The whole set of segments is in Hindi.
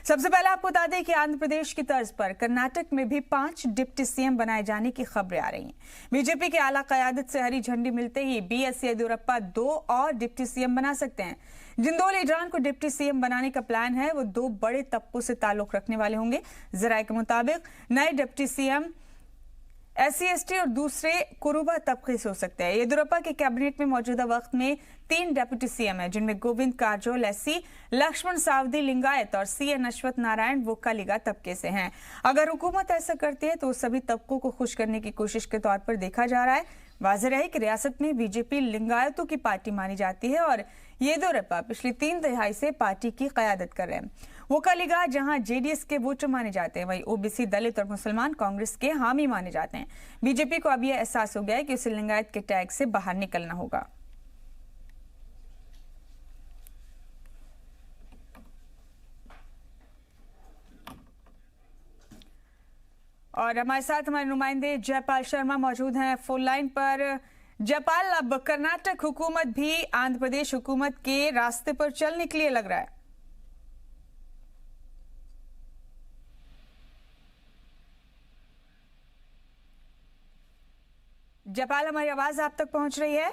सबसे पहले आपको बता दें कि आंध्र प्रदेश की तर्ज पर कर्नाटक में भी 5 डिप्टी सीएम बनाए जाने की खबरें आ रही हैं। बीजेपी की आला कयादत से हरी झंडी मिलते ही बीएस येदियुरप्पा 2 और डिप्टी सीएम बना सकते हैं। जिन 2 लीडरान को डिप्टी सीएम बनाने का प्लान है वो 2 बड़े तबकों से ताल्लुक रखने वाले होंगे। जराये के मुताबिक नए डिप्टी सीएम SC/ST और दूसरे कुरुबा तबके से हो सकते हैं। येदियुरप्पा के कैबिनेट में मौजूदा वक्त में 3 डेप्यूटी सीएम हैं, जिनमें गोविंद कारजोल SC, लक्ष्मण सावदी लिंगायत और CN अश्वत्थ नारायण वोक्कालिगा तबके से हैं। अगर हुकूमत ऐसा करती है तो सभी तबकों को खुश करने की कोशिश के तौर पर देखा जा रहा है। वाज़ेह रहे कि रियासत में बीजेपी लिंगायतों की पार्टी मानी जाती है और येदियुरप्पा पिछली 3 दहाई से पार्टी की क़यादत कर रहे हैं। वोक्कालिगा जहां JDS के वोटर माने जाते हैं, वहीं OBC, दलित और मुसलमान कांग्रेस के हामी माने जाते हैं। बीजेपी को अब यह एहसास हो गया है कि उसे लिंगायत के टैग से बाहर निकलना होगा। और हमारे साथ हमारे नुमाइंदे जयपाल शर्मा मौजूद हैं फोन लाइन पर। जयपाल, अब कर्नाटक हुकूमत भी आंध्र प्रदेश हुकूमत के रास्ते पर चल निकली लग रहा है। जयपाल, हमारी आवाज आप तक पहुंच रही है?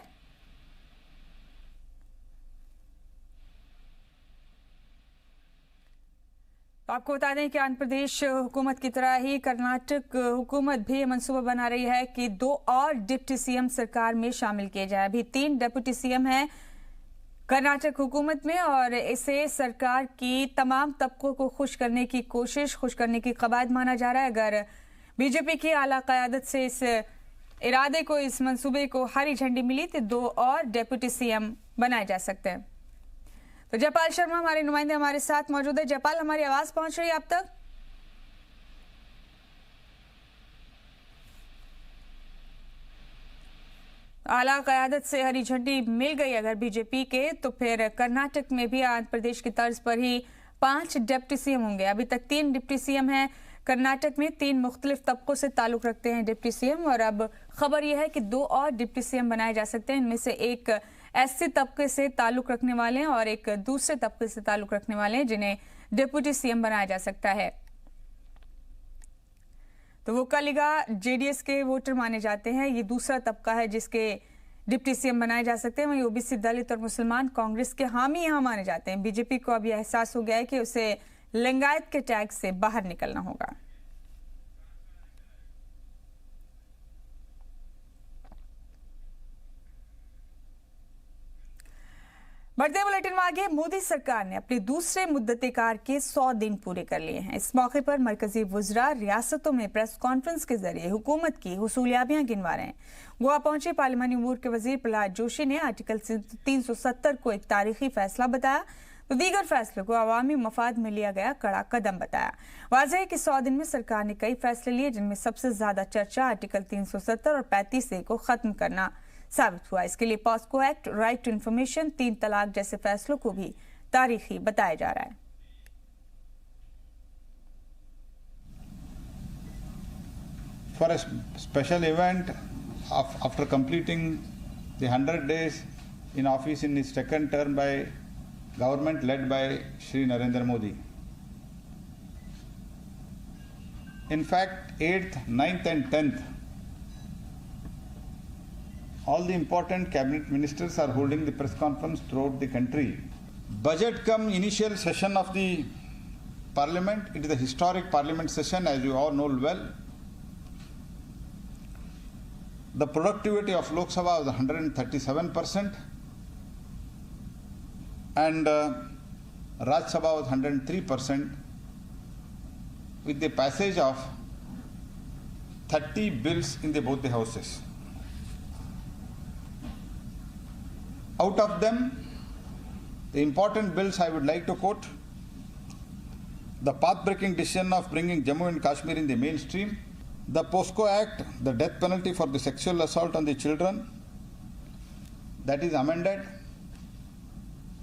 आपको बता दें कि आंध्र प्रदेश हुकूमत की तरह ही कर्नाटक हुकूमत भी मंसूबा बना रही है कि 2 और डिप्टी सीएम सरकार में शामिल किए जाए। अभी 3 डिप्टी सीएम हैं कर्नाटक हुकूमत में और इसे सरकार की तमाम तबकों को खुश करने की कोशिश, खुश करने की कवायद माना जा रहा है। अगर बीजेपी की आला क़यादत से इस इरादे को, इस मंसूबे को हरी झंडी मिली तो 2 और डिप्टी सीएम बनाए जा सकते हैं। तो जयपाल शर्मा हमारे नुमाइंदे हमारे साथ मौजूद है। जयपाल, हमारी आवाज पहुंच रही है आप तक? आला क़यादत से हरी झंडी मिल गई अगर बीजेपी के, तो फिर कर्नाटक में भी आंध्र प्रदेश की तर्ज पर ही 5 डिप्टी सीएम होंगे। अभी तक 3 डिप्टी सीएम हैं कर्नाटक में, 3 मुख्तलिफ तबकों से ताल्लुक रखते हैं डिप्टी सीएम, और अब खबर यह है कि 2 और डिप्टी सीएम बनाए जा सकते हैं। इनमें से एक SC तबके से ताल्लुक रखने वाले हैं और एक दूसरे तबके से ताल्लुक रखने वाले हैं, जिन्हें डिप्टी सीएम बनाया जा सकता है। तो वोक्कालिगा JDS के वोटर माने जाते हैं, ये दूसरा तबका है जिसके डिप्टी सीएम बनाए जा सकते हैं। वहीं OBC, दलित और मुसलमान कांग्रेस के हामी यहां माने जाते हैं। बीजेपी को अब यह एहसास हो गया है कि उसे लिंगायत के टैग से बाहर निकलना होगा। बढ़ते बुलेटिन में आगे, मोदी सरकार ने अपने दूसरे मुद्दतेकार के 100 दिन पूरे कर लिए हैं। इस मौके पर मरकजी वुज़रा रियासतों में प्रेस कॉन्फ्रेंस के जरिए हुकूमत की हुसूलियाबियां गिनवा रहे हैं। गोवा पहुंचे पार्लिमानी उमूर के वजीर प्रहलाद जोशी ने आर्टिकल 370 को एक तारीखी फैसला बताया, तो दीगर फैसलों को अवामी मफाद में लिया गया कड़ा कदम बताया। वाज़ेह है कि 100 दिन में सरकार ने कई फैसले लिए, जिनमें सबसे ज्यादा चर्चा आर्टिकल 370 और 35A को खत्म करना साबित हुआ। इसके लिए POCSO act, right to information, 3 तलाक जैसे फैसलों को भी तारीखी बताया जा रहा है। For a special event after completing the 100 days in office in his second term by government led by Shri Narendra Modi. In fact, 8th, 9th and 10th, all the important cabinet ministers are holding the press conference throughout the country. Budget come initial session of the parliament. It is a historic parliament session, as you all know well. The productivity of Lok Sabha was 137% and Raj Sabha was 103%, with the passage of 30 bills in both the houses. Out of them, the important bills I would like to quote: the path-breaking decision of bringing Jammu and Kashmir in the mainstream, the POSCO Act, the death penalty for the sexual assault on the children, that is amended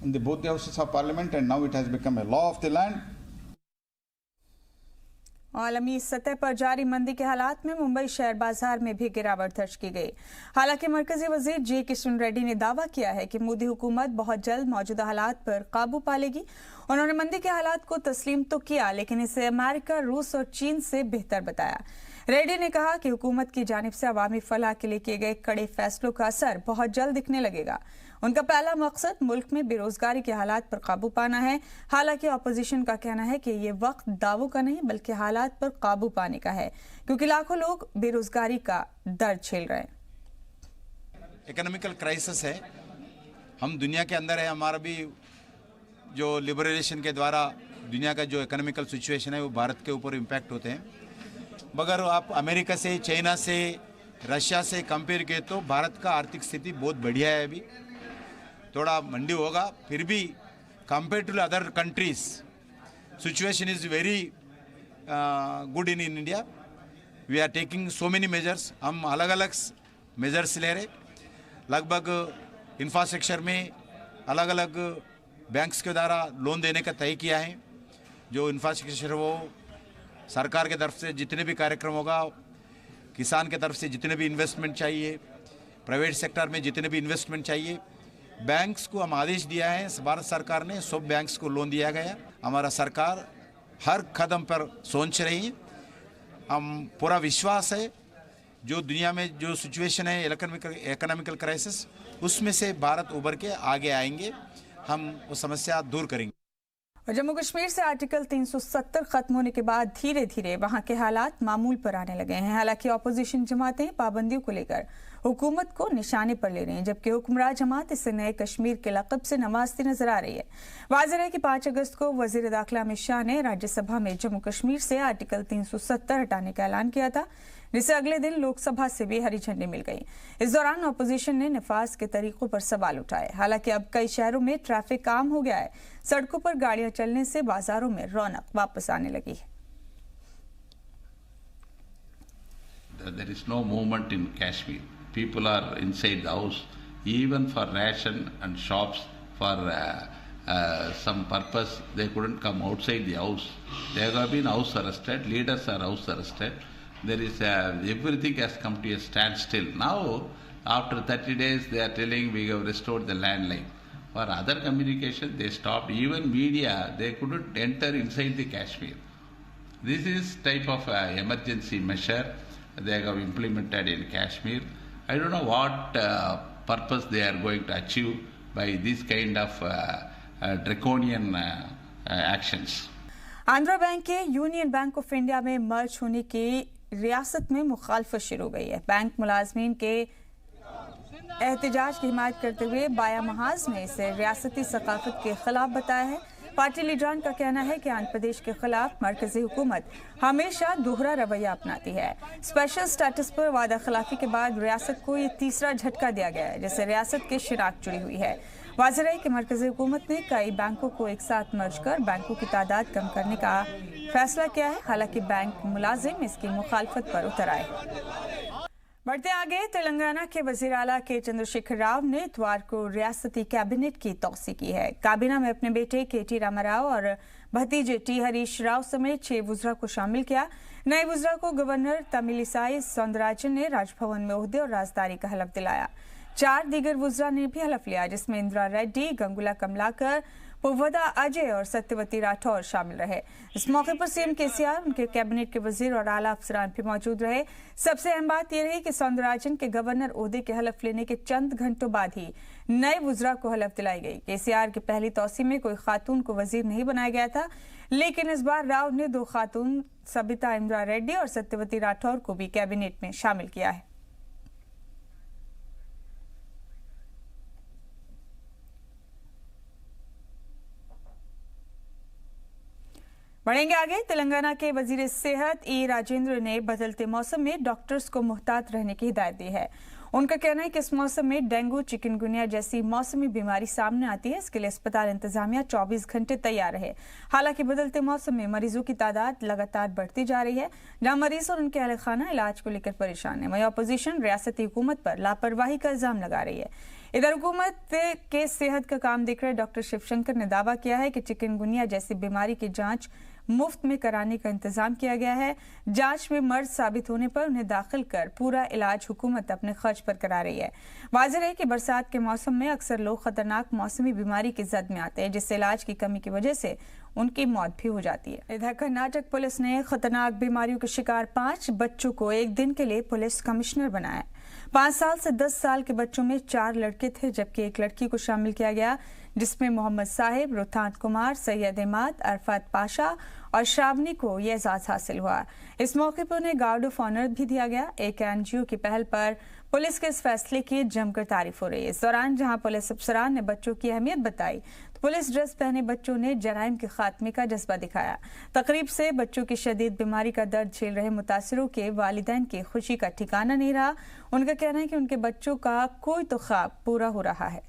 in both the houses of parliament, and now it has become a law of the land. आलमी सतह पर जारी मंदी के हालात में मुंबई शेयर बाजार में भी गिरावट दर्ज की गई। हालांकि मरकजी वजीर जी किशन रेड्डी ने दावा किया है कि मोदी हुकूमत बहुत जल्द मौजूदा हालात पर काबू पा लेगी। उन्होंने मंदी के हालात को तस्लीम तो किया, लेकिन इसे अमेरिका, रूस और चीन से बेहतर बताया। रेड्डी ने कहा कि हुकूमत की जानिब से अवामी फलाह के लिए किए गए कड़े फैसलों का असर बहुत जल्द दिखने लगेगा। उनका पहला मकसद मुल्क में बेरोजगारी के हालात पर काबू पाना है। हालांकि अपोजिशन का कहना है कि ये वक्त दावों का नहीं बल्कि हालात पर काबू पाने का है, क्योंकि लाखों लोग बेरोजगारी का दर्द झेल रहे हैं। इकोनॉमिकल क्राइसिस है, हम दुनिया के अंदर है। हमारा भी जो लिबरलाइजेशन के द्वारा दुनिया का जो इकोनॉमिकल सिचुएशन है वो भारत के ऊपर इम्पैक्ट होते हैं। मगर आप अमेरिका से, चाइना से, रशिया से कंपेयर किए तो भारत का आर्थिक स्थिति बहुत बढ़िया है। अभी थोड़ा मंदी होगा, फिर भी compare to other countries situation is very good in India. We are taking so many measures, हम अलग अलग मेजर्स ले रहे। लगभग इंफ्रास्ट्रक्चर में अलग अलग बैंक्स के द्वारा लोन देने का तय किया है। जो इंफ्रास्ट्रक्चर वो सरकार के तरफ से जितने भी कार्यक्रम होगा, किसान के तरफ से जितने भी इन्वेस्टमेंट चाहिए, प्राइवेट सेक्टर में जितने भी इन्वेस्टमेंट चाहिए, बैंक्स को हम आदेश दिया है। भारत सरकार ने सब बैंक्स को लोन दिया गया। हमारा सरकार हर कदम पर सोच रही है। हम पूरा विश्वास है जो दुनिया में जो सिचुएशन है इकोनॉमिकल क्राइसिस, उसमें से भारत उभर के आगे आएंगे, हम वो समस्या दूर करेंगे। और जम्मू कश्मीर से आर्टिकल 370 खत्म होने के बाद धीरे धीरे वहां के हालात मामूल पर आने लगे हैं। हालांकि अपोजिशन जमातें पाबंदियों को लेकर हुकूमत को निशाने पर ले रही हैं, जबकि हुक्मरान जमात इसे नए कश्मीर के लक़ब से नवाजती नजर आ रही है। वाज़ेह है कि 5 अगस्त को वज़ीर दाखिला अमित शाह ने राज्यसभा में जम्मू कश्मीर से आर्टिकल 370 हटाने का ऐलान किया था, जिसे अगले दिन लोकसभा से भी हरी झंडी मिल गई। इस दौरान अपोजिशन ने नफाज के तरीकों पर सवाल उठाए। हालांकि अब कई शहरों में ट्रैफिक आम हो गया है। सड़कों पर गाड़ियां चलने से बाजारों में रौनक वापस आने लगी है। There is no movement in Kashmir. People are inside the house, even for ration and shops for some purpose. They couldn't come outside the house. They have been house arrested. Leaders are house arrested. There is everything has come to a standstill. Now, after 30 days, they are telling we have restored the landline. For other communication, they stopped. Even media, they couldn't enter inside the Kashmir. This is type of emergency measure they have implemented in Kashmir. I don't know what purpose they are going to achieve by this kind of draconian actions. Andhra bank के यूनियन बैंक ऑफ इंडिया में मर्ज होने की रियासत में मुखालफत शुरू हो गई है। बैंक मुलाजमीन के एहतजाज की हिमायत करते हुए बाया महाज ने इसे रियासती सकाफत के खिलाफ बताया है। पार्टी लीडरान का कहना है कि आंध्र प्रदेश के खिलाफ मरकजी हुकूमत हमेशा दोहरा रवैया अपनाती है। स्पेशल स्टेटस पर वादा खिलाफी के बाद रियासत को ये तीसरा झटका दिया गया है, जिससे रियासत की शिनाख्त जुड़ी हुई है। वाज़ेह है कि मरकजी हुकूमत ने कई बैंकों को एक साथ मर्ज कर बैंकों की तादाद कम करने का फैसला किया है। हालांकि बैंक मुलाजिम इसकी मुखालफत पर उतर आए। बढ़ते आगे, तेलंगाना के वजीर आला के चंद्रशेखर राव ने इतवार को रियासती कैबिनेट की तौसीह की है। काबीना में अपने बेटे के.टी. रामाराव और भतीजे टी. हरीश राव समेत 6 वुज़रा को शामिल किया। नए वुज़रा को गवर्नर तमिलिसाई सौंदरराजन ने राजभवन में ओहदे और राजदारी का हलफ दिलाया। 4 दीगर वुज़रा ने भी हलफ लिया, जिसमें इंदिरा रेड्डी, गंगुला कमलाकर, पुव्वदा अजय और सत्यवती राठौर शामिल रहे। इस मौके पर सीएम केसीआर, उनके कैबिनेट के वजीर और आला अफसरान भी मौजूद रहे। सबसे अहम बात यह रही कि सौंदरराजन के गवर्नर ओहदे के हलफ लेने के चंद घंटों बाद ही नए वुज़रा को हलफ दिलाई गई। केसीआर की पहली तौसीह में कोई खातून को वजीर नहीं बनाया गया था, लेकिन इस बार राव ने 2 खातून सबिता इंदिरा रेड्डी और सत्यवती राठौर को भी कैबिनेट में शामिल किया है। बढ़ेंगे आगे, तेलंगाना के वजीर सेहत ई राजेंद्र ने बदलते मौसम में डॉक्टर्स को मुहतात रहने की हिदायत दी है। उनका कहना है कि इस मौसम में डेंगू, चिकनगुनिया जैसी मौसमी बीमारी सामने आती है, इसके लिए अस्पताल इंतजामिया 24 घंटे तैयार रहे। हालांकि बदलते मौसम में मरीजों की तादाद लगातार बढ़ती जा रही है, जहां मरीज और उनके अहल खाना इलाज को लेकर परेशान है। वहीं अपोजिशन रियासती हुकूमत पर लापरवाही का इल्जाम लगा रही है। इधर हुकूमत के सेहत का काम देख रहे डॉक्टर शिवशंकर ने दावा किया है कि चिकनगुनिया जैसी बीमारी की जांच मुफ्त में कराने का इंतजाम किया गया है। जांच में मर्ज साबित होने पर उन्हें दाखिल कर पूरा इलाज हुकूमत अपने खर्च पर करा रही है। वाज़ेह है कि बरसात के मौसम में अक्सर लोग खतरनाक मौसमी बीमारी की जद में आते हैं, जिससे इलाज की कमी की वजह से उनकी मौत भी हो जाती है। इधर कर्नाटक पुलिस ने खतरनाक बीमारियों के शिकार 5 बच्चों को एक दिन के लिए पुलिस कमिश्नर बनाया। 5 साल से 10 साल के बच्चों में 4 लड़के थे, जबकि एक लड़की को शामिल किया गया, जिसमें मोहम्मद साहिब, रोहतान कुमार, सैयद इमाद, अरफात पाशा और श्रावणी को यह एजाज हासिल हुआ। इस मौके पर उन्हें गार्ड ऑफ ऑनर भी दिया गया। एक एनजीओ की पहल पर पुलिस के इस फैसले की जमकर तारीफ हो रही है। इस दौरान जहां पुलिस अफसरान ने बच्चों की अहमियत बताई, तो पुलिस ड्रेस पहने बच्चों ने जराइम के खात्मे का जज्बा दिखाया। तकरीब से बच्चों की शदीद बीमारी का दर्द झेल रहे मुतासिरों के वालिदैन की खुशी का ठिकाना नहीं रहा। उनका कहना है कि उनके बच्चों का कोई तो ख्वाब पूरा हो रहा है।